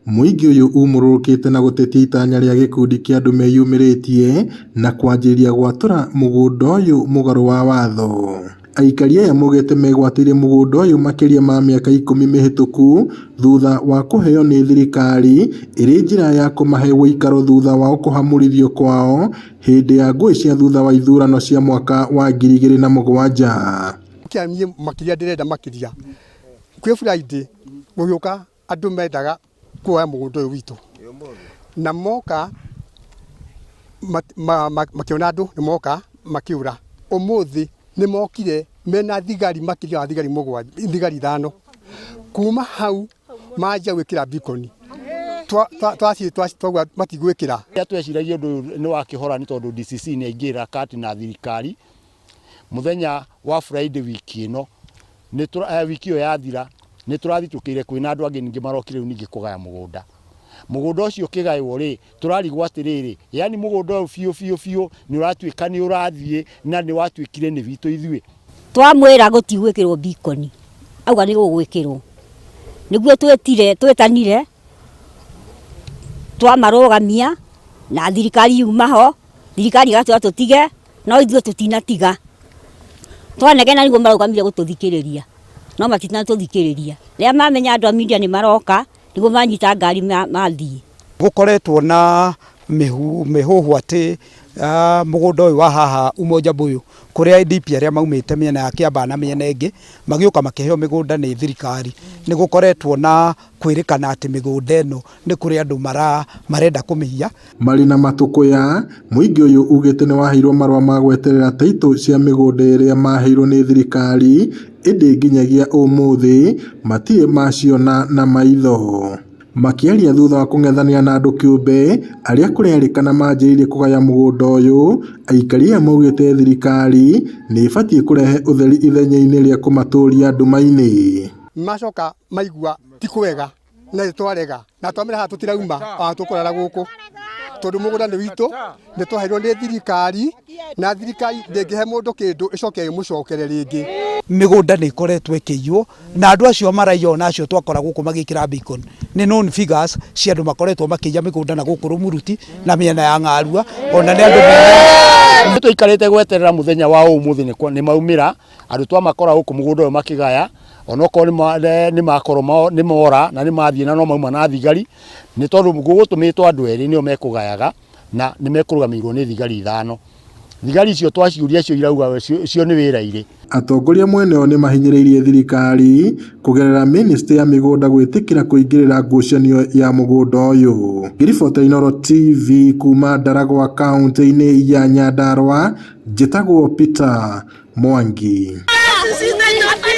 Muingi uyu umururukite na gutetia itanya ria gikundi kia andu meyumiritie na kwanjiria gwatura mugunda uyu mugaru wa watho. Aikari aya mugite megwatirie mugunda uyu makiria ma miaka 10 mihituku thutha wa kuheo ni thirikari iri njira ya kumahe uikaro thutha wa kuhamurithio kwao hindi ya ngui cia thutha wa ithurano cia mwaka wa 2007. Kiamie makiria ndirenda makiria kwi Friday gugiuka andu mendaga kuoya mugunda uyu witu na moka makiona andu ni moka makiura umuthi ni mokire mena thigari makiria wa thigari mugwa thigari 5 kuma hau maja gwikira bikoni twa matigwikira tweciragia undu ni wa kihora ni tondu DCC ni aingira kati na thirikari muthenya wa Friday wiki ino ni wiki yo yathira ni turathitukire kwina andu angi ningi marokire ningi kugaya mugunda ucio kigaywo ri turarigwo atiriri yani mugunda uyu fiu ni uratuika ni urathie na ni watuikire ni witu ithui twamwira gutigwikirwo bikoni auga ni gugwikirwo niguo twetanire twamarugamia na thirikari yuma ho thirikari gatwa tutige no ithuĩ tutinatiga twanegena niguo marugamire gututhikiriria no matina tuthikiriria ria mamenya andu a media ni maroka niguo manyita ngari mathii gukoretwo na mihuhu ati mugunda uyu wa haha Umoja Buyu kuria IDP aria maumite miena ya Kiambaa na miena ingi magiuka makiheo migunda ni thirikari ni gukoretwo na kwirikana ati migunda eno ni kuria andu marenda kumihia mari na matukuya muingi uyu ugite ni waheirwo marwa ma gweterera taito cia migunda iria maheirwo ni thirikari indi nginyagia umuthi matie maciona na maitho. Makiaria thutha wa kung'ethania na andu kiumbe aria kurerikana manjiririe kugaya mugunda uyu, aikari aya maugite thirikari ni ibatie kurehe utheri ithenya-ini ria kumaturia nduma-ini. Macoka maigua ti kwega na twarega na twamira ha tutirauma tukurara guku tondu mugunda ni witu ni twaheirwo ni thirikari na thirikari ndingihe mundu kindu icoke imucokere ringi. Migunda ni ikoretwo ikiywo na andu acio maraiyo na acio twakora guku magikira beacon ni known figures cia andu makoretwo makiya migunda na guku Rumuruti na miena ya Ng'arua ona ni andu twikarite gweterera muthenya wa umuthi ni maumira andu twamakora guku mugunda uyu makigaya onoko ni makoro ni mora na ni mathie na no mauma na thigari ni tondu gugutumitwo andu eri nio mekugayaga na ni mekurugamirwo ni thigari 5 thigari icio twaciuria cio irauga cio ni wira ire. Atongoria mweneo ni mahinyiriirie thirikari kugerera ministry ya migunda gwitikira kuingirira ngucanio ya mugunda uyu. Ngiribota Inooro TV kuma Ndaragwa kaunti-ini ya Nyandarua, njitagwo Peter Mwangi.